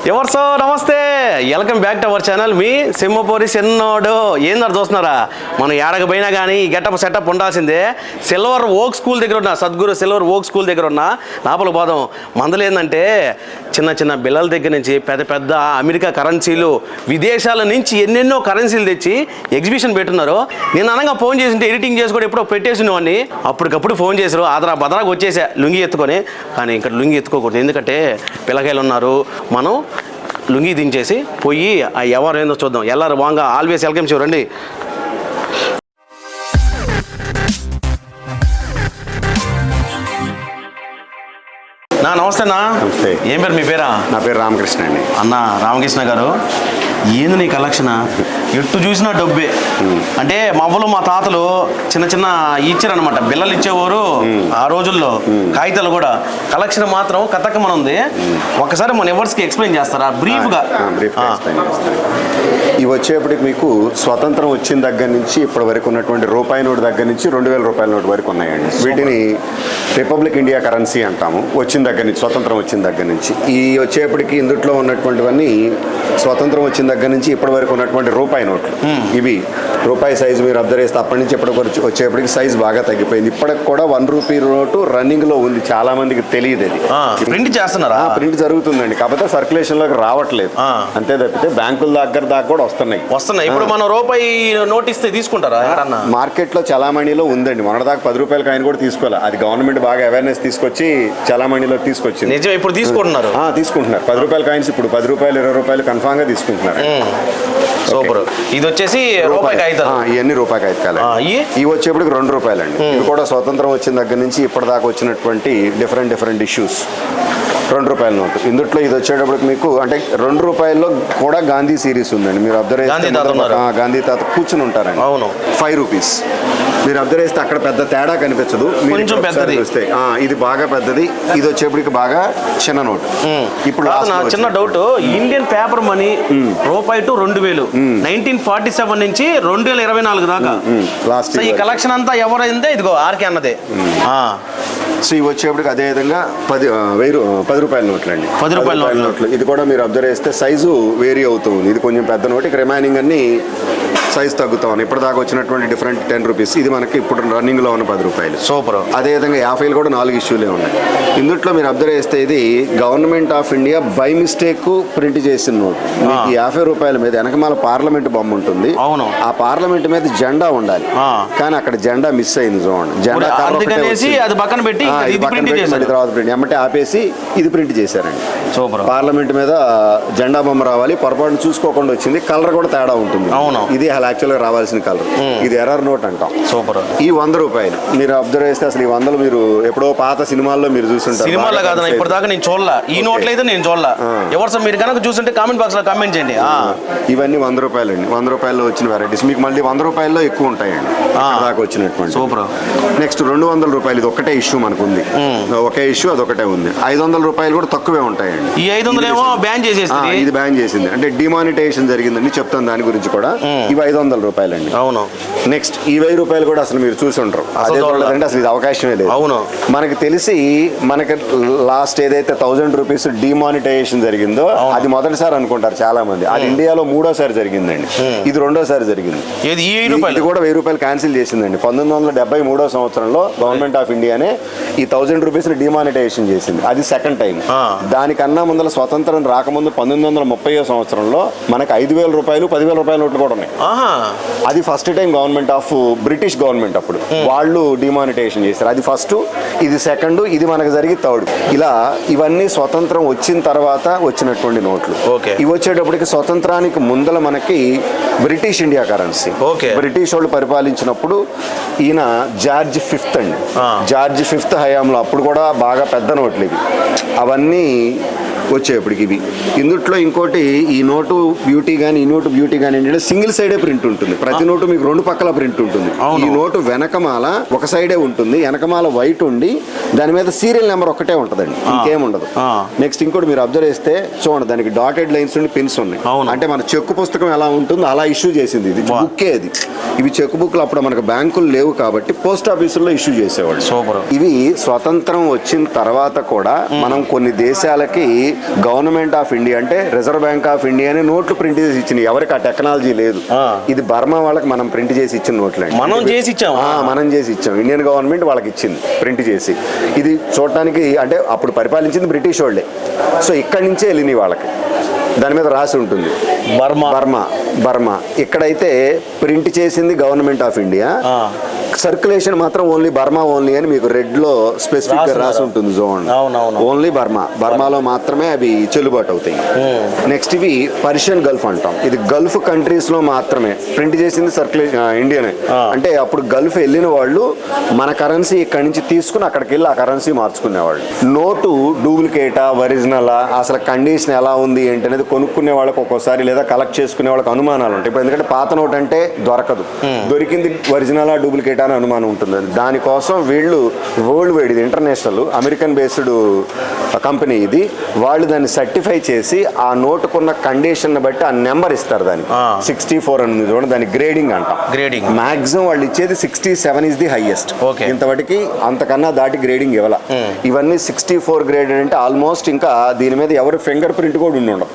ఎవరు సో నమస్తే, welcome back to our channel. మీ సింహపూరి సిన్నోడు. ఏందరు చూస్తున్నారా, మనం ఏడక పోయినా కానీ ఈ గెటప్ సెటప్ ఉండాల్సిందే. సిల్వర్ ఓక్ స్కూల్ దగ్గర ఉన్న సద్గురు సిల్వర్ ఓక్ స్కూల్ దగ్గర ఉన్న లోపల పోదాం. మందలు ఏంటంటే చిన్న చిన్న బిల్లల దగ్గర నుంచి పెద్ద పెద్ద అమెరికా కరెన్సీలు, విదేశాల నుంచి ఎన్నెన్నో కరెన్సీలు తెచ్చి ఎగ్జిబిషన్ పెట్టున్నారు. నేను అనగా ఫోన్ చేసింటే ఎడిటింగ్ చేసుకొని ఎప్పుడో పెట్టేసినవాడిని, అప్పటికప్పుడు ఫోన్ చేశారు. ఆదరా బదరాకు వచ్చేసా లుంగి ఎత్తుకొని. కానీ ఇక్కడ లుంగి ఎత్తుకోకూడదు, ఎందుకంటే పిల్లకాయలు ఉన్నారు. మనం లుంగి దించేసి పోయి ఆ ఎవరు ఏందో చూద్దాం. ఎల్లారు వాంగా ఆల్వేస్ వెల్కమ్ చూడండి. నమస్తే అన్న. నమస్తే. ఏం పేరు మీ పేరా? నా పేరు రామకృష్ణ అండి. అన్న రామకృష్ణ గారు, ఏంది నీ కలెక్షన్? ఎట్టు చూసినా డబ్బే. అంటే మా అవ్వలు మా తాతలు చిన్న చిన్న ఇచ్చారనమాట, బిల్లలు ఇచ్చేవారు ఆ రోజుల్లో, కాగితాలు కూడా. కలెక్షన్ మాత్రం కథకమని ఉంది. ఒకసారి మన ఎవర్స్కి ఎక్స్ప్లెయిన్ చేస్తారా బ్రీఫ్గా? ఇవి వచ్చేప్పటికి మీకు స్వతంత్రం వచ్చిన దగ్గర నుంచి ఇప్పటి వరకు ఉన్నటువంటి రూపాయి నోటు దగ్గర నుంచి 2000 రూపాయల నోటు వరకు ఉన్నాయండి. వీటిని రిపబ్లిక్ ఇండియా కరెన్సీ అంటాము. వచ్చిన దగ్గర నుంచి, స్వతంత్రం వచ్చిన దగ్గర నుంచి. ఈ వచ్చేప్పటికి ఇందులో ఉన్నటువంటివన్నీ స్వతంత్రం వచ్చిన దగ్గర నుంచి ఇప్పటి వరకు ఉన్నటువంటి రూపాయి నోట్లు. ఇవి రూపాయి సైజు మీరు అబ్జర్వ్ చేస్తే అప్పటి నుంచి ఇప్పటి వరకు వచ్చేప్పటికి సైజు బాగా తగ్గిపోయింది. ఇప్పటికి కూడా 1 రూపీ నోటు రన్నింగ్ లో ఉంది. చాలా మందికి తెలియదు అది. ప్రింట్ చేస్తున్నారా? ప్రింట్ జరుగుతుందండి, కాకపోతే సర్క్యులేషన్ లోకి రావట్లేదు. అంతే తప్పితే బ్యాంకుల దగ్గర దాకా కూడా వస్తున్నాయి. ఇప్పుడు మనం రూపాయి నోట్ ఇస్తే తీసుకుంటారా? మార్కెట్ లో చలామణిలో ఉందండి. మొన్న దాకా 10 రూపాయల కాయిన్ కూడా తీసుకోవాలి. అది గవర్నమెంట్ బాగా అవేర్నెస్ తీసుకొచ్చి చలామణిలో తీసుకొచ్చింది. నిజం, ఇప్పుడు తీసుకుంటున్నారు. 10 రూపాయల కాయిన్స్ ఇప్పుడు 10 రూపాయలు 20 రూపాయలు కన్ఫామ్ గా తీసుకుంటున్నారు. సూపర్. ఇది వచ్చేసి రూపాయి కాగితాలు. ఇవన్నీ రూపాయి కాగితాలు. ఇవి వచ్చేప్పటికి 2 రూపాయలు అండి. ఇవి కూడా స్వతంత్రం వచ్చిన దగ్గర నుంచి ఇప్పటిదాకా వచ్చినటువంటి డిఫరెంట్ ఇష్యూస్. 2 రూపాయల నోటు. ఇందులో ఇది వచ్చేటప్పటికి మీకు అంటే 2 రూపాయల్లో కూడా గాంధీ సిరీస్ ఉందండి. మీరు అబ్జర్వ్ చేస్తే గాంధీ తాత కూర్చుని ఉంటారండి. అవును. 5 రూపీస్. మీరు అబ్జర్వ్ చేస్తే అక్కడ పెద్ద తేడా కనిపించదు. కొంచెం పెద్దది వస్తే ఇది బాగా పెద్దది, ఇది వచ్చేప్పటికి బాగా చిన్న నోటు. ఇప్పుడు చిన్న డౌట్, ఇండియన్ పేపర్ మనీ రూపాయి టు 2000 1947 నుంచి 2024 దాకా లాస్ట్. ఈ కలెక్షన్ అంతా ఎవరైందే ఇదిగో ఆర్కే అన్నదే. సో ఇవి వచ్చేప్పటికి అదే విధంగా 10 రూపాయల నోట్లు అండి. 10 రూపాయల నోట్లు. ఇది కూడా మీరు అబ్జర్వ్ చేస్తే సైజు వేరీ అవుతుంది. ఇది కొంచెం పెద్ద నోటు, ఇక రిమైనింగ్ అన్ని సైజ్ తగ్గుతా ఉన్నాయి. ఇప్పటిదాకా వచ్చినటువంటి డిఫరెంట్ 10 రూపీస్. ఇది మనకి ఇప్పుడు రన్నింగ్ లో ఉన్న 10 రూపాయలు. సూపర్. అదేవిధంగా 50 కూడా 4 ఇష్యూలే ఉన్నాయి. ఇందులో మీరు అబ్జర్వ్ చేస్తే ఇది government of India by mistake print చేసిన నోట్. మీకు 50 రూపాయల మీద వెనకమాల పార్లమెంట్ బొమ్మ ఉంటుంది. అవును. ఆ పార్లమెంట్ మీద జెండా ఉండాలి, కానీ అక్కడ జెండా మిస్ అయింది. చూడండి, జెండా అది పక్కన పెట్టి తర్వాత ప్రింట్ ఎమ్మటే ఆపేసి ఇది ప్రింట్ చేశారండి. సూపర్. పార్లమెంట్ మీద జెండా బొమ్మ రావాలి, పొరపాటు చూసుకోకుండా వచ్చింది. కలర్ కూడా తేడా ఉంటుంది. అవును. ఇది యాక్చువల్ గా రావాల్సిన కలర్. ఇది ఎర్రర్ నోట్ అంటాం. సూపర్. ఈ 100 రూపాయలు మీరు అబ్జర్వ్ చేస్తే అసలు ఈ 100 మీరు ఎప్పుడో పాత సినిమాల్లో మీరు చూస్తుంటారు. సినిమాలో కాదు, ఇప్పటిదాకా నేను చూడలా ఈ నోట్లు అయితే. నేను చూడలా. ఎవరు సార్ మీరు కనుక చూస్తుంటే కామెంట్ బాక్స్ లో కామెంట్ చేయండి. ఇవన్నీ 100 రూపాయలు అండి. 100 రూపాయల్లో వచ్చిన వెరైటీస్ మీకు మళ్ళీ 100 రూపాయల్లో ఎక్కువ ఉంటాయండి. దాకా వచ్చినటువంటి. సూపర్. నెక్స్ట్ 200 రూపాయలు. ఇది ఒకటే ఇష్యూ మనకు ఉంది. ఒకే ఇష్యూ అదొకటే ఉంది. 500 రూపాయలు కూడా తక్కువే ఉంటాయండి. ఈ 500 ఏమో బ్యాన్ చేసేసింది. ఇది బ్యాన్ చేసింది, అంటే డిమానిటైజేషన్ జరిగిందని చెప్తాను. దాని గురించి కూడా ఇవి 500 రూపాయలు అండి. అవును. నెక్స్ట్ ఈ 1000 రూపాయలు కూడా అసలు మీరు చూసి ఉంటారు. అదే చూడలేదంటే అసలు ఇది అవకాశమే లేదు. అవును. మనకి తెలిసి మనకి లాస్ట్ ఏదైతే 1000 రూపీస్ డిమానిటైజేషన్ జరిగిందో అది మొదటిసారి అనుకుంటారు చాలా మంది. అది ఇండియాలో 3వ జరిగిందండి. ఇది 2వ జరిగింది. ఇది కూడా 1000 రూపాయలు క్యాన్సిల్ చేసిందండి. 1973వ సంవత్సరంలో గవర్నమెంట్ ఆఫ్ ఇండియానే ఈ 1000 రూపీస్ డిమానిటైజేషన్ చేసింది. అది సెకండ్ టైం. దానికన్నా ముందర స్వతంత్రం రాకముందు 1930వ సంవత్సరంలో మనకి 5000 రూపాయలు 10,000 రూపాయల నోట్లు కూడా ఉన్నాయి. అది first time government of British government అప్పుడు వాళ్ళు డిమానిటైజేషన్ చేశారు. అది ఫస్ట్, ఇది సెకండ్, ఇది మనకు జరిగి థర్డ్. ఇలా ఇవన్నీ స్వతంత్రం వచ్చిన తర్వాత వచ్చినటువంటి నోట్లు. ఇవి వచ్చేటప్పటికి స్వతంత్రానికి ముందల మనకి బ్రిటిష్ ఇండియా కరెన్సీ. బ్రిటిష్ వాళ్ళు పరిపాలించినప్పుడు ఈయన జార్జ్ 5th అండి. జార్జ్ 5th హయాంలో అప్పుడు కూడా బాగా పెద్ద నోట్లు ఇవి. అవన్నీ వచ్చేప్పటికి ఇవి. ఇందుట్లో ఇంకోటి ఈ నోటు బ్యూటీ కానీ ఈ నోటు బ్యూటీ కానీ ఏంటంటే సింగిల్ సైడే ప్రింట్ ఉంటుంది. ప్రతి నోటు మీకు 2 పక్కల ప్రింట్ ఉంటుంది. ఈ నోటు వెనకమాల ఒక సైడే ఉంటుంది, వెనకమాల వైట్ ఉండి దాని మీద సీరియల్ నెంబర్ ఒకటే ఉంటుందండి, ఇంకేం ఉండదు. నెక్స్ట్ ఇంకోటి మీరు అబ్జర్వ్ చేస్తే చూడండి, దానికి డాటెడ్ లైన్స్ ఉండి పిన్స్ ఉన్నాయి. అంటే మన చెక్కు పుస్తకం ఎలా ఉంటుందో అలా ఇష్యూ చేసింది. ఇది బుక్కే అది. ఇవి చెక్ బుక్లు అప్పుడు మనకు బ్యాంకులు లేవు కాబట్టి పోస్ట్ ఆఫీసుల్లో ఇష్యూ చేసేవాళ్ళు. ఇవి స్వతంత్రం వచ్చిన తర్వాత కూడా మనం కొన్ని దేశాలకి గవర్నమెంట్ ఆఫ్ ఇండియా అంటే రిజర్వ్ బ్యాంక్ ఆఫ్ ఇండియా అని నోట్లు ప్రింట్ చేసి ఇచ్చినాయి. ఎవరికి ఆ టెక్నాలజీ లేదు. ఇది బర్మా వాళ్ళకి మనం ప్రింట్ చేసి ఇచ్చిన నోట్లు అండి. మనం చేసి ఇచ్చాం. ఇండియన్ గవర్నమెంట్ వాళ్ళకి ఇచ్చింది ప్రింట్ చేసి. ఇది చూడటానికి అంటే అప్పుడు పరిపాలించింది బ్రిటిష్ వాళ్ళే. సో ఇక్కడి నుంచే వెళ్ళినాయి వాళ్ళకి. దాని మీద రాసి ఉంటుంది బర్మా. ఇక్కడైతే ప్రింట్ చేసింది గవర్నమెంట్ ఆఫ్ ఇండియా, సర్క్యులేషన్ మాత్రం ఓన్లీ బర్మా ఓన్లీ అని మీకు రెడ్ లో స్పెసిఫిక్ గా రాసి ఉంటుంది జోన్. ఓన్లీ బర్మాలో మాత్రమే అవి చెల్లుబాటు అవుతాయి. నెక్స్ట్ ఇవి పర్షియన్ గల్ఫ్ అంటాం. ఇది గల్ఫ్ కంట్రీస్ లో మాత్రమే ప్రింట్ చేసింది సర్క్యులేషన్ ఇండియానే. అంటే అప్పుడు గల్ఫ్ వెళ్ళిన వాళ్ళు మన కరెన్సీ ఇక్కడి నుంచి తీసుకుని అక్కడికి వెళ్ళి ఆ కరెన్సీ మార్చుకునేవాళ్ళు. నోటు డూప్లికేటా ఒరిజినలా, అసలు కండిషన్ ఎలా ఉంది ఏంటి అనేది కొనుక్కునే వాళ్ళకి ఒక్కోసారి లేదా కలెక్ట్ చేసుకునే వాళ్ళకి అనుమానాలు ఉంటాయి. ఇప్పుడు ఎందుకంటే పాత నోట్ అంటే దొరకదు, దొరికింది ఒరిజినలా డూప్లికేటా అని అనుమానం ఉంటుంది. దానికోసం వీళ్ళు వరల్డ్ వైడ్, ఇది ఇంటర్నేషనల్ అమెరికన్ బేస్డ్ కంపెనీ ఇది, వాళ్ళు దాన్ని సర్టిఫై చేసి ఆ నోటుకున్న కండిషన్ బట్టి ఆ నెంబర్ ఇస్తారు. దానికి 64 అని చూడండి, దాని గ్రేడింగ్ అంటాం. మాక్సిమం వాళ్ళు ఇచ్చేది 67 ఇస్ ది హైయెస్ట్. ఇంతవరకు అంతకన్నా దాటి గ్రేడింగ్ ఇవ్వాల. ఇవన్నీ 64 గ్రేడ్ అంటే ఆల్మోస్ట్ ఇంకా దీని మీద ఎవరు ఫింగర్ ప్రింట్ కూడా ఉండి ఉండవు.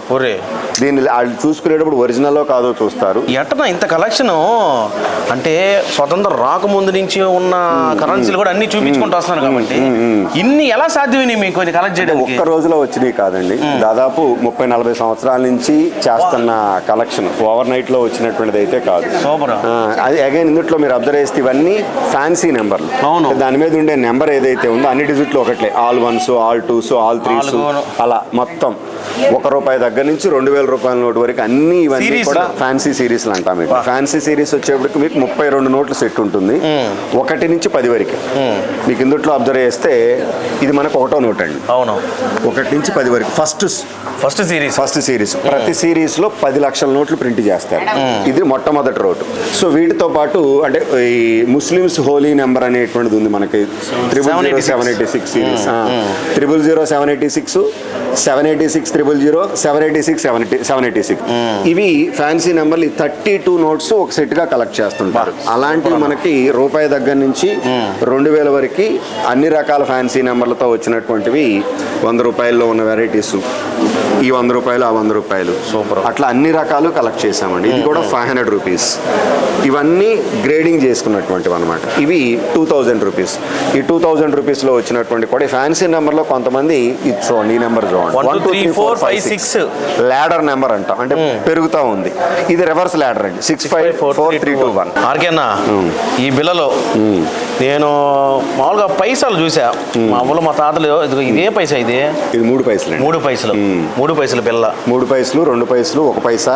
దీన్ని వాళ్ళు చూసుకునేటప్పుడు ఒరిజినల్ కాదో చూస్తారు. ఎట్టనా ఇంత కలెక్షన్ అంటే స్వతంత్ర రాకముందు నుంచి ఉన్న కరెన్సీలు కూడా అన్ని చూపించుకుంటూ వస్తున్నారు కాబట్టి ఇన్ని ఎలా సాధ్యమైనవి మీకు కలెక్ట్ చేయడం? ఒక్క రోజులో వచ్చినాయి కాదండి, దాదాపు 30-40 సంవత్సరాల నుంచి చేస్తున్న కలెక్షన్. ఓవర్ నైట్ లో వచ్చినటువంటిది అయితే కాదు. అది అగైన్ ఇందులో మీరు అబ్జర్వ్ చేస్తే ఇవన్నీ ఫ్యాన్సీ నెంబర్లు. దాని మీద ఉండే నెంబర్ ఏదైతే ఉందో అన్ని డిజిట్లు ఒకట్లే, all 1s, all 2s, all 3s అలా మొత్తం ₹1 దగ్గర నుంచి 2000 రూపాయల నోటు వరకు అన్ని ఇవన్నీ కూడా ఫ్యాన్సీ సిరీస్ అంటాం. మీకు ఫ్యాన్సీ సిరీస్ వచ్చేప్పటికి మీకు 32 నోట్ల సెట్ ఉంటుంది, 1 నుంచి 10 వరకు. మీకు ఇందులో అబ్జర్వ్ చేస్తే ఇది మనకు 1వ నోట్ అండి. 1 నుంచి 10 వరకు ఫస్ట్ సిరీస్. ప్రతి సిరీస్ లో 10 లక్షల నోట్లు ప్రింట్ చేస్తారు. ఇది మొట్టమొదటి నోటు. సో వీటితో పాటు అంటే ఈ ముస్లిమ్స్ హోలీ నెంబర్ అనేటువంటిది ఉంది మనకి, 000-786 సిరీస్, 000-786, 786 000, 786 786. ఇవి ఫ్యాన్సీ నెంబర్లు. 32 నోట్స్ ఒక సెట్ గా కలెక్ట్ చేస్తుంటారు. అలాంటివి మనకి ₹1 దగ్గర నుంచి 2000 వరకు అన్ని రకాల ఫ్యాన్సీ నెంబర్లతో వచ్చినటువంటివి. ₹100లో ఉన్న వెరైటీస్, ఈ ₹100, ఆ ₹100 సూపర్, అట్లా అన్ని రకాలు కలెక్ట్ చేసామండి. ఇది కూడా 500 రూపీస్. ఇవన్నీ గ్రేడింగ్ చేసుకున్నటువంటివి అనమాట. ఇవి 2000 రూపీస్. ఈ 2000 రూపీస్లో వచ్చినటువంటి కూడా ఫ్యాన్సీ నెంబర్లో కొంతమంది ఇది చూడండి, ఈ నెంబర్ చూడండి, 1 2 3 4 5 6 ల్యాడర్ నెంబర్ అంటాం. అంటే పెరుగుతూ ఉంది. ఇది రివర్స్ ల్యాడర్ అండి, 6 5 4 3 2 1. ఆర్కేనా ఈ బిల్లలో నేను మామూలుగా పైసలు చూసా. మా ఊళ్ళో మా తాతలు ఇదే పైసా, ఇది 3 పైసలు, 3 పైసలు బిల్ల, 3 పైసలు, 2 పైసలు, 1 పైసా.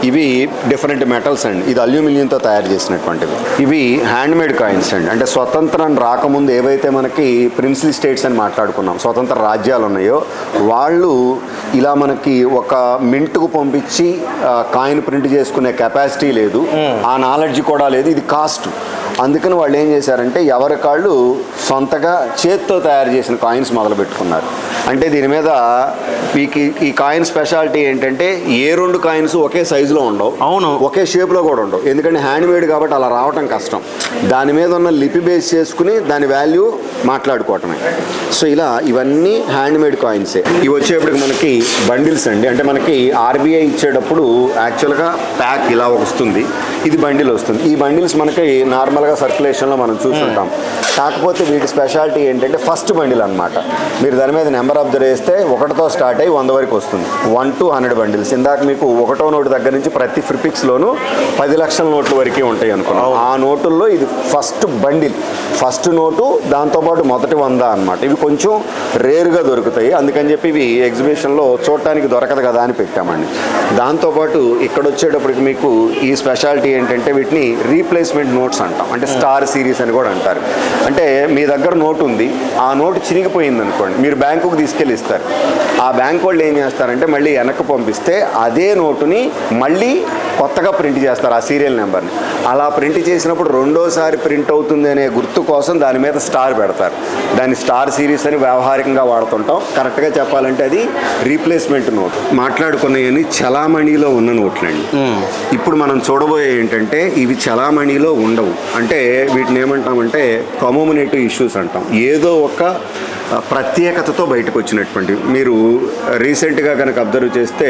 ఇవి డిఫరెంట్ మెటల్స్ అండి. ఇది అల్యూమినియంతో తయారు చేసినటువంటివి. ఇవి హ్యాండ్ మేడ్ కాయిన్స్ అండి. అంటే స్వతంత్రం రాకముందు ఏవైతే మనకి ప్రిన్స్లీ స్టేట్స్ అని మాట్లాడుకున్నాం, స్వతంత్ర రాజ్యాలు ఉన్నాయో, వాళ్ళు ఇలా మనకి ఒక మింట్కు పంపించి కాయిన్ ప్రింట్ చేసుకునే కెపాసిటీ లేదు, ఆ నాలెడ్జ్ కూడా లేదు, ఇది కాస్ట్. అందుకని వాళ్ళు ఏం చేశారంటే ఎవరికాళ్ళు సొంతగా చేత్తో తయారు చేసిన కాయిన్స్ మొదలు పెట్టుకున్నారు. అంటే దీని మీద ఈ కాయిన్ స్పెషాలిటీ ఏంటంటే ఏ 2 కాయిన్స్ ఒకే సైజులో ఉండవు, ఒకే షేప్లో కూడా ఉండవు. ఎందుకంటే హ్యాండ్ మేడ్ కాబట్టి అలా రావటం కష్టం. దాని మీద ఉన్న లిపి బేస్ చేసుకుని దాని వాల్యూ మాట్లాడుకోవటమే. సో ఇలా ఇవన్నీ హ్యాండ్ మేడ్ కాయిన్సే. ఇవి వచ్చేప్పటికి మనకి బండిల్స్ అండి. అంటే మనకి ఆర్బీఐ ఇచ్చేటప్పుడు యాక్చువల్గా ప్యాక్ ఇలా వస్తుంది, ఇది బండిల్ వస్తుంది. ఈ బండిల్స్ మనకి నార్మల్గా సర్క్యులేషన్లో మనం చూస్తుంటాం. కాకపోతే వీటి స్పెషాలిటీ ఏంటంటే ఫస్ట్ బండిల్ అనమాట. మీరు దాని మీద నెంబర్ అబ్జర్వ్ చేస్తే 1తో స్టార్ట్ అయ్యి 100 వరకు వస్తుంది. 1 to 100 బండిల్స్. ఇందాక మీకు 1వ నోటు దగ్గర నుంచి ప్రతి ఫ్రిపిక్స్లోనూ 10 లక్షల నోట్ల వరకే ఉంటాయి అనుకున్నాం. ఆ నోటుల్లో ఇది ఫస్ట్ బండిల్, ఫస్ట్ నోటు, దాంతోపాటు మొదటి 100 అనమాట. ఇవి కొంచెం రేరుగా దొరుకుతాయి, అందుకని చెప్పి ఇవి ఎగ్జిబిషన్లో చూడటానికి దొరకదు కదా అని పెట్టామండి. దాంతోపాటు ఇక్కడ వచ్చేటప్పటికి మీకు ఈ స్పెషాలిటీ ఏంటంటే వీటిని రీప్లేస్మెంట్ నోట్స్ అంటాం. అంటే స్టార్ సిరీస్ అని కూడా అంటారు. అంటే మీ దగ్గర నోటు ఉంది, ఆ నోటు చిరిగిపోయింది అనుకోండి, మీరు బ్యాంకుకు తీసుకెళ్ళి ఇస్తారు. ఆ బ్యాంక్ వాళ్ళు ఏం చేస్తారంటే మళ్ళీ వెనక్కి పంపిస్తే అదే నోటుని మళ్ళీ కొత్తగా ప్రింట్ చేస్తారు, ఆ సీరియల్ నెంబర్ని. అలా ప్రింట్ చేసినప్పుడు రెండోసారి ప్రింట్ అవుతుంది అనే గుర్తు కోసం దాని మీద స్టార్ పెడతారు. దాన్ని స్టార్ సిరీస్ అని వ్యావహారికంగా వాడుతుంటాం. కరెక్ట్గా చెప్పాలంటే అది రీప్లేస్మెంట్ నోట్. మాట్లాడుకున్నవన్నీ చలామణిలో ఉన్న నోట్లండి. ఇప్పుడు మనం చూడబోయే ఏంటంటే ఇవి చలామణిలో ఉండవు. అంటే వీటిని ఏమంటామంటే కమోమినేటివ్ ఇష్యూస్ అంటాం. ఏదో ఒక ప్రత్యేకతతో బయటకు వచ్చినటువంటి. మీరు రీసెంట్గా కనుక అబ్జర్వ్ చేస్తే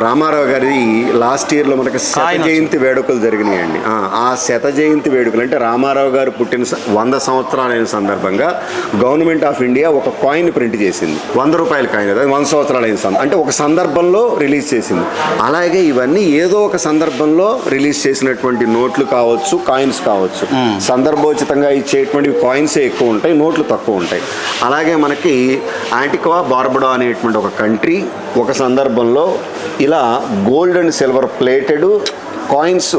రామారావు గారి లాస్ట్ ఇయర్లో మనకి శత జయంతి వేడుకలు జరిగినాయండి. ఆ శత జయంతి వేడుకలు అంటే రామారావు గారు పుట్టిన 100 సంవత్సరాలైన సందర్భంగా గవర్నమెంట్ ఆఫ్ ఇండియా ఒక కాయిన్ ప్రింట్ చేసింది. 100 రూపాయల కాయిన్, అది 100 సంవత్సరాలైన అంటే ఒక సందర్భంలో రిలీజ్ చేసింది. అలాగే ఇవన్నీ ఏదో ఒక సందర్భంలో రిలీజ్ చేసినటువంటి నోట్లు కావచ్చు, కాయిన్స్ కావచ్చు. సందర్భోచితంగా ఇచ్చేటువంటి కాయిన్సే ఎక్కువ ఉంటాయి, నోట్లు తక్కువ ఉంటాయి. అలాగే మనకి యాంటిక్వా బార్బడో అనేటువంటి ఒక కంట్రీ ఒక సందర్భంలో ఇలా gold and silver plated coins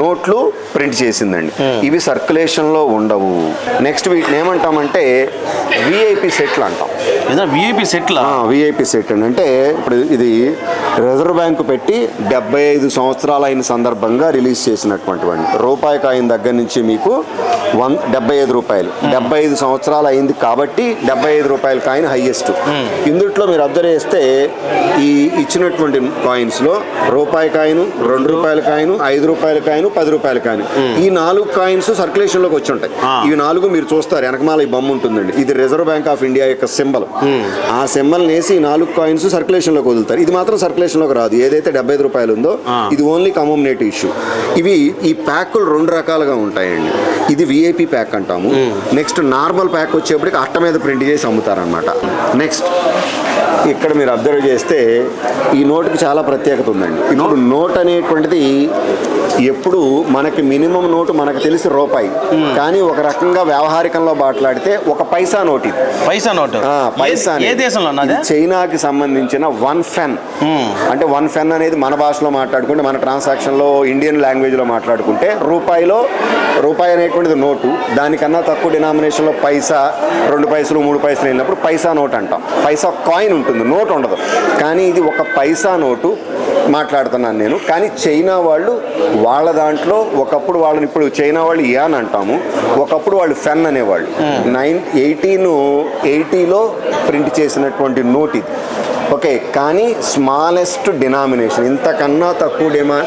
నోట్లు ప్రింట్ చేసిందండి. ఇవి సర్క్యులేషన్లో ఉండవు. నెక్స్ట్ వీటిని ఏమంటామంటే విఐపి సెట్లు అంటాం. విఐపి సెట్లా? విఐపి సెట్ అంటే ఇప్పుడు ఇది రిజర్వ్ బ్యాంకు పెట్టి 75 సంవత్సరాలు అయిన సందర్భంగా రిలీజ్ చేసినటువంటి రూపాయి కాయిన్ దగ్గర నుంచి మీకు 75 రూపాయలు 75 సంవత్సరాలు అయింది కాబట్టి 75 రూపాయల కాయిన్ హైయెస్ట్. ఇందుట్లో మీరు అబ్జర్వ్ చేస్తే ఈ ఇచ్చినటువంటి కాయిన్స్లో రూపాయి కాయిన్, 2 రూపాయల కాయిన్, 5 రూపాయల కాయిన్, 10 రూపాయల కాయిన్, ఈ 4 కాయిన్స్ సర్క్యులేషన్లోకి వచ్చి ఉంటాయి. ఇవి 4 మీరు చూస్తారు, వెనకమాల ఈ బొమ్మ ఉంటుందండి. ఇది రిజర్వ్ బ్యాంక్ ఆఫ్ ఇండియా యొక్క సింబల్. ఆ సింబల్ వేసి ఈ 4 కాయిన్స్ సర్క్యులేషన్లోకి వదులుతారు. ఇది మాత్రం సర్క్యులేషన్లోకి రాదు. ఏదైతే 75 రూపాయలు ఉందో ఇది ఓన్లీ కమోమినేటివ్ ఇష్యూ. ఇవి ఈ ప్యాకులు 2 రకాలుగా ఉంటాయండి. ఇది విఐపి ప్యాక్ అంటాము. నెక్స్ట్ నార్మల్ ప్యాక్ వచ్చేప్పటికి అట్ట మీద ప్రింట్ చేసి అమ్ముతారనమాట. నెక్స్ట్ ఇక్కడ మీరు అబ్జర్వ్ చేస్తే ఈ నోటుకి చాలా ప్రత్యేకత ఉందండి. ఇప్పుడు నోట్ అనేటువంటిది ఎప్పుడు మనకి మినిమం నోటు మనకు తెలిసి రూపాయి, కానీ ఒక రకంగా వ్యవహారికంలో మాట్లాడితే ఒక పైసా నోట్. ఇది పైసా నోట్. పైసా ఏ దేశంలో? చైనాకి సంబంధించిన 1 ఫెన్. అంటే 1 ఫెన్ అనేది మన భాషలో మాట్లాడుకుంటే, మన ట్రాన్సాక్షన్లో ఇండియన్ లాంగ్వేజ్లో మాట్లాడుకుంటే రూపాయి అనేటువంటిది నోటు. దానికన్నా తక్కువ డినామినేషన్లో పైసా, 2 పైసలు 3 పైసలు వెళ్ళినప్పుడు పైసా నోట్ అంటాం. పైసా కాయిన్ ఉంటుంది, నోట్ ఉండదు. కానీ ఇది ఒక పైసా నోటు మాట్లాడుతున్నాను నేను. కానీ చైనా వాళ్ళు వాళ్ళ దాంట్లో ఒకప్పుడు వాళ్ళని, ఇప్పుడు చైనా వాళ్ళు యాన్ అంటాము, ఒకప్పుడు వాళ్ళు ఫెన్ అనేవాళ్ళు. 1880లో ప్రింట్ చేసినటువంటి నోట్ ఇది. ఓకే, కానీ స్మాలెస్ట్ డినామినేషన్, ఇంతకన్నా తక్కువ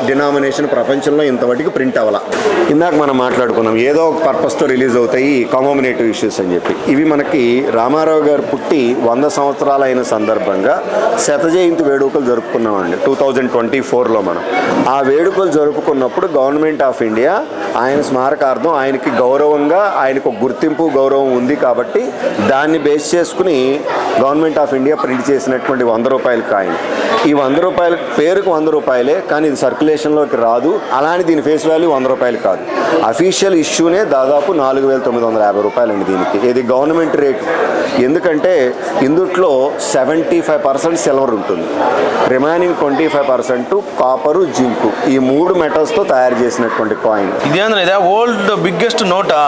డినామినేషన్ ప్రపంచంలో ఇంతవరకు ప్రింట్ అవ్వాల. ఇందాక మనం మాట్లాడుకున్నాం ఏదో ఒక పర్పస్తో రిలీజ్ అవుతాయి కమోమినేటివ్ ఇష్యూస్ అని చెప్పి. ఇవి మనకి రామారావు గారు పుట్టి 100 సంవత్సరాలు అయిన సందర్భంగా శత జయంతి వేడుకలు జరుపుకున్నామండి 2024లో. మనం ఆ వేడుకలు జరుపుకున్నప్పుడు గవర్నమెంట్ ఆఫ్ ఇండియా ఆయన స్మారకార్థం, ఆయనకి గౌరవంగా, ఆయనకు ఒక గుర్తింపు గౌరవం ఉంది కాబట్టి దాన్ని బేస్ చేసుకుని గవర్నమెంట్ ఆఫ్ ఇండియా ప్రింట్ చేసినటువంటి 100 రూపాయల కాయిన్. ఈ 100 రూపాయల పేరుకు 100 రూపాయలే, కానీ ఇది సర్క్యులేషన్లోకి రాదు. అలానే దీని ఫేస్ వాల్యూ 100 రూపాయలు కాదు. అఫీషియల్ ఇష్యూనే దాదాపు 4,950 రూపాయలండి దీనికి. ఇది గవర్నమెంట్ రేటు. ఎందుకంటే ఇందుట్లో 75% సిల్వర్ ఉంటుంది, రిమైనింగ్ 25% కాపరు, జింకు, ఈ 3 మెటల్స్తో తయారు చేసినటువంటి కాయిన్. ఇదే వరల్డ్ బిగ్గెస్ట్ నోటా?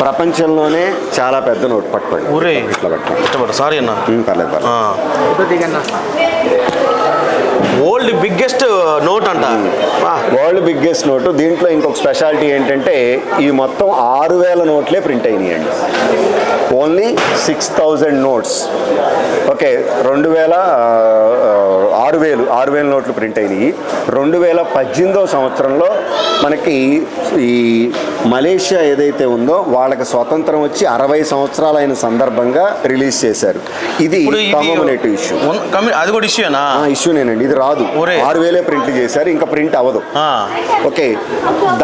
ప్రపంచంలోనే చాలా పెద్ద నోట్. పట్టుకోండి, ఇట్లా పట్టుకోండి. సారీ అన్న, పర్లేదు. వరల్డ్ బిగ్గెస్ట్ నోట్ అంట. World biggest note. దీంట్లో ఇంకొక స్పెషాలిటీ ఏంటంటే ఈ మొత్తం 6,000 నోట్లే ప్రింట్ అయినాయండి. Only 6,000 notes. ఓకే, 6,000 నోట్లు ప్రింట్ అయినాయి. 2018వ సంవత్సరంలో మనకి ఈ మలేషియా ఏదైతే ఉందో వాళ్ళకి స్వతంత్రం వచ్చి 60 సంవత్సరాలు అయిన సందర్భంగా రిలీజ్ చేశారు. ఇది కమోమినేటివ్ ఇష్యూ. అది కూడా ఇష్యూనా? ఇష్యూనేనండి. ఇది రాదు, 6,000 ప్రింట్ చేశారు, ఇంకా ప్రింట్ అవ్వదు. ఓకే,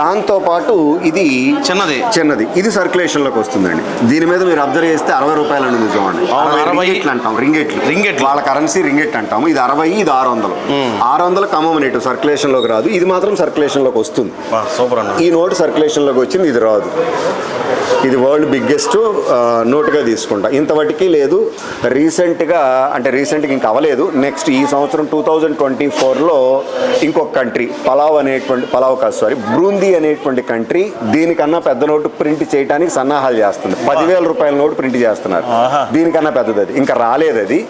దాంతో పాటు ఇది చిన్నది, ఇది సర్క్యులేషన్ లోకి వస్తుందండి. దీని మీద మీరు అబ్జర్వ్ చేస్తే 60 రూపాయలు అనేది చూడండి. అంటాం రింగెట్లు, వాళ్ళ కరెన్సీ రింగెట్ అంటాము. ఇది 60, ఇది 600. 600 కమోమినేటివ్, సర్క్యులేషన్ లోకి రాదు. ఇది మాత్రం సర్క్యులేషన్ లోకి వస్తుంది. ఈ నోట్ సర్క్యులేషన్ లోకి వచ్చింది, ఇది రాదు. ఇది వరల్డ్ బిగ్గెస్ట్ నోట్గా తీసుకుంటా. ఇంతవరకు లేదు. రీసెంట్గా ఇంకా అవ్వలేదు. నెక్స్ట్ ఈ సంవత్సరం 2024లో ఇంకొక కంట్రీ బ్రూందీ అనేటువంటి కంట్రీ దీనికన్నా పెద్ద నోటు ప్రింట్ చేయడానికి సన్నాహాలు చేస్తుంది. 10,000 రూపాయల నోటు ప్రింట్ చేస్తున్నారు. దీనికన్నా పెద్దది. అది ఇంకా రాలేదు, అది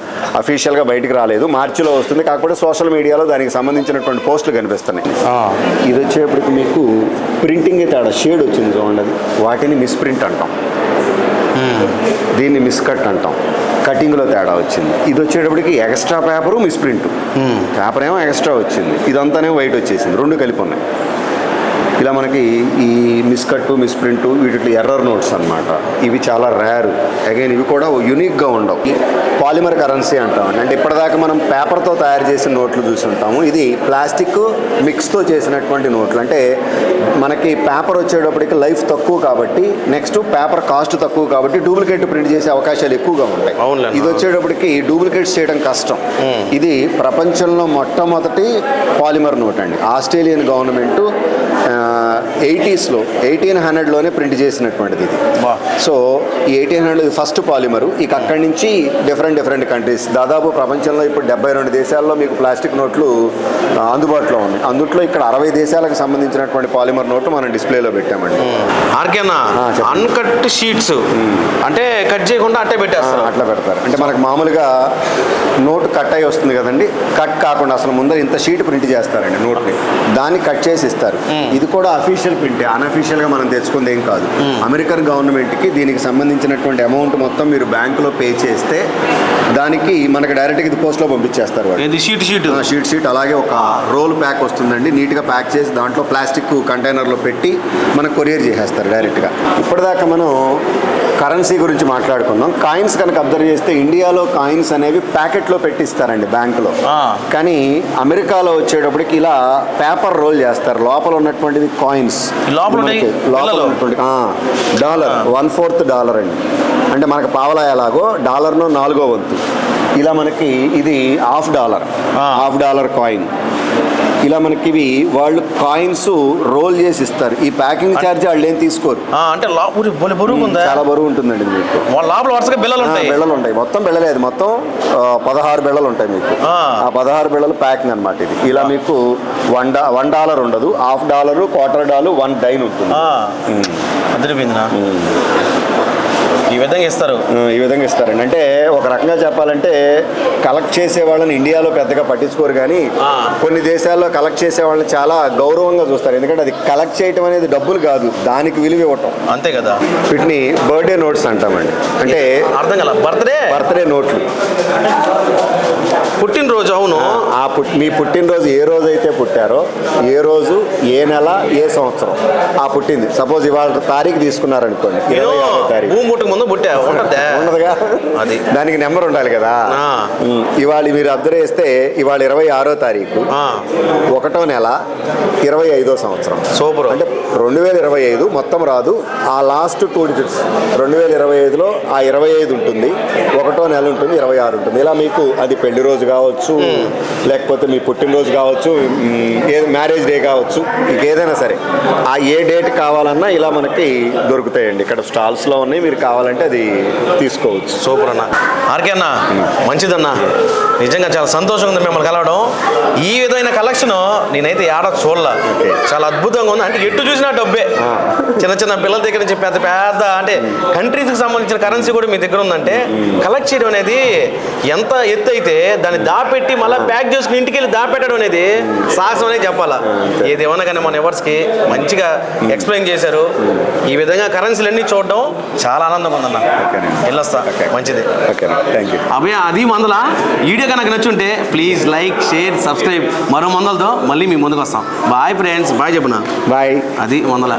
అఫీషియల్గా బయటికి రాలేదు. మార్చిలో వస్తుంది. కాకపోతే సోషల్ మీడియాలో దానికి సంబంధించినటువంటి పోస్టులు కనిపిస్తున్నాయి. ఇది వచ్చేప్పటికి మీకు ప్రింటింగ్ తేడా, షేడ్ వచ్చింది చూడండి. అది వాటిని మిస్ప్రింట్ అంటాం, దీన్ని మిస్కట్ అంటాం. కటింగ్లో తేడా వచ్చింది. ఇది వచ్చేటప్పటికి ఎక్స్ట్రా పేపరు, మిస్ప్రింట్. పేపర్ ఏమో ఎక్స్ట్రా వచ్చింది, ఇదంతానేమో వైట్ వచ్చేసింది. 2 కలిపి ఉన్నాయి. ఇలా మనకి ఈ మిస్కట్టు మిస్ప్రింట్ వీటిలో ఎర్రర్ నోట్స్ అన్నమాట. ఇవి చాలా రేర్. అగైన్ ఇవి కూడా యూనిక్గా ఉండవు. పాలిమర్ కరెన్సీ అంటామండి. అంటే ఇప్పటిదాకా మనం పేపర్తో తయారు చేసిన నోట్లు చూసుంటాము. ఇది ప్లాస్టిక్ మిక్స్తో చేసినటువంటి నోట్లు. అంటే మనకి పేపర్ వచ్చేటప్పటికి లైఫ్ తక్కువ కాబట్టి, నెక్స్ట్ పేపర్ కాస్ట్ తక్కువ కాబట్టి డూప్లికేట్ ప్రింట్ చేసే అవకాశాలు ఎక్కువగా ఉంటాయి. అవునులే. ఇది వచ్చేటప్పటికి డూప్లికేట్స్ చేయడం కష్టం. ఇది ప్రపంచంలో మొట్టమొదటి పాలిమర్ నోట్ అండి. ఆస్ట్రేలియన్ గవర్నమెంట్ 80s 1800లోనే ప్రింట్ చేసినటువంటిది ఇది. సో ఈ 1800 ఫస్ట్ పాలిమరు. ఇక అక్కడి నుంచి డిఫరెంట్ కంట్రీస్, దాదాపు ప్రపంచంలో ఇప్పుడు 72 దేశాల్లో మీకు ప్లాస్టిక్ నోట్లు అందుబాటులో ఉన్నాయి. అందుట్లో ఇక్కడ 60 దేశాలకు సంబంధించినటువంటి పాలిమర్ నోట్లు మనం డిస్ప్లేలో పెట్టామండి. ఆర్కేనా అన్కట్ షీట్స్ అంటే కట్ చేయకుండా అట్టే పెట్టేస్తారు. అట్లా పెడతారు. అంటే మనకు మామూలుగా నోట్ కట్ అయి వస్తుంది కదండి, కట్ కాకుండా అసలు ముందర ఇంత షీట్ ప్రింట్ చేస్తారండి నోట్ని, దాన్ని కట్ చేసి ఇస్తారు. ఇది కూడా అఫీషియల్ ప్రింటే, అన్అఫీషియల్గా మనం తెచ్చుకుంది ఏం కాదు. అమెరికన్ గవర్నమెంట్కి దీనికి సంబంధించినటువంటి అమౌంట్ మొత్తం మీరు బ్యాంకులో పే చేస్తే దానికి మనకి డైరెక్ట్గా ఇది పోస్ట్లో పంపించేస్తారు వాళ్ళు. షీట్ అలాగే ఒక రోల్ ప్యాక్ వస్తుందండి, నీట్గా ప్యాక్ చేసి దాంట్లో ప్లాస్టిక్ కంటైనర్లో పెట్టి మనకు కొరియర్ చేసేస్తారు డైరెక్ట్గా. ఇప్పటిదాకా మనం కరెన్సీ గురించి మాట్లాడుకుందాం. కాయిన్స్ కనుక అబ్జర్వ్ చేస్తే ఇండియాలో కాయిన్స్ అనేవి ప్యాకెట్లో పెట్టిస్తారండి బ్యాంకులో, కానీ అమెరికాలో వచ్చేటప్పటికి ఇలా పేపర్ రోల్ చేస్తారు. లోపల ఉన్నటువంటివి కాయిన్స్, లోపల ఉన్నటువంటి డాలర్, $1/4 అండి. అంటే మనకు పావలా ఎలాగో డాలర్ను 4వ వంతు. ఇలా మనకి ఇది $1/2 కాయిన్. ఇలా మనకి ఇవి వాళ్ళు కాయిన్స్ రోల్ చేసి ఇస్తారు. ఈ ప్యాకింగ్ ఛార్జ్ వాళ్ళు ఏం తీసుకోరు. అంటే చాలా బరువు ఉంటుందండి మీకు. లోపల వరుసగా బిళ్ళలు ఉంటాయి. మొత్తం బిళ్ళలేదు, మొత్తం 16 బిళ్ళలు ఉంటాయి మీకు. ఆ 16 బిళ్ళలు ప్యాకింగ్ అనమాట ఇది. ఇలా మీకు $1 ఉండదు, $1/2, $1/4, $1 ఉంటుంది. ఈ విధంగా ఇస్తారండి. అంటే ఒక రకంగా చెప్పాలంటే కలెక్ట్ చేసే వాళ్ళని ఇండియాలో పెద్దగా పట్టించుకోరు, కానీ కొన్ని దేశాల్లో కలెక్ట్ చేసే వాళ్ళని చాలా గౌరవంగా చూస్తారు. ఎందుకంటే అది కలెక్ట్ చేయటం అనేది డబ్బులు కాదు, దానికి విలువ ఇవ్వటం. అంతే కదా. వీటిని బర్త్డే నోట్స్ అంటామండి. అంటే అర్థం కదా, బర్త్డే నోట్లు. పుట్టినరోజు. అవును. మీ పుట్టినరోజు ఏ రోజు అయితే పుట్టారో, ఏ రోజు, ఏ నెల, ఏ సంవత్సరం ఆ పుట్టింది. సపోజ్ ఇవాళ తారీఖు తీసుకున్నారనుకోండి, 26వ తారీఖు. ఉండదుగా, అది దానికి నెంబర్ ఉండాలి కదా. ఇవాళ మీరు అబ్జర్వ్ చేస్తే ఇవాళ 26వ తారీఖు, 1వ నెల, 25వ సంవత్సరం. సూపర్. అంటే 2025 మొత్తం రాదు, ఆ లాస్ట్ 2 digits 2025లో ఆ 25 ఉంటుంది, 1వ నెల ఉంటుంది, 26 ఉంటుంది. ఇలా మీకు అది పెళ్లి రోజు కావచ్చు, లేకపోతే మీ పుట్టినరోజు కావచ్చు, మ్యారేజ్ డే కావచ్చు, మీకు ఏదైనా సరే ఆ ఏ డేట్ కావాలన్నా ఇలా మనకి దొరుకుతాయండి. ఇక్కడ స్టాల్స్లో ఉన్నాయి, మీరు కావాలంటే అది తీసుకోవచ్చు. సూపర్ అన్న. ఆర్కే అన్న మంచిదన్నా, నిజంగా చాలా సంతోషంగా ఉంది మిమ్మల్ని కలవడం. ఈ విధమైన కలెక్షన్ నేనైతే ఏడ చూడలా, చాలా అద్భుతంగా ఉంది. అంటే ఎటు చూసినా డబ్బే, చిన్న పిల్లల దగ్గర నుంచి పెద్ద అంటే కంట్రీస్కి సంబంధించిన కరెన్సీ కూడా మీ దగ్గర ఉందంటే, కలెక్ట్ చేయడం అనేది ఎంత ఎత్తు అయితే దాన్ని దాపెట్టి మళ్ళీ ప్యాక్ చేసుకుని ఇంటికి వెళ్ళి దాపెట్టడం అనేది సాహసం అనేది చెప్పాలా. ఏదేమన్నా కానీ మన ఎవర్స్కి మంచిగా ఎక్స్ప్లెయిన్ చేశారు. ఈ విధంగా కరెన్సీలన్నీ చూడడం చాలా ఆనందంగా ఉందన్న. వెళ్ళొస్తా. మంచిది. అభయ అది మందల వీడియో కనుక నచ్చుంటే ప్లీజ్ లైక్, షేర్, సబ్స్క్రైబ్. మరో మందలతో మళ్ళీ మీ ముందుకు వస్తాం. Bye friends. బాయ్ చెప్పునా. బాయ్. అది మందల.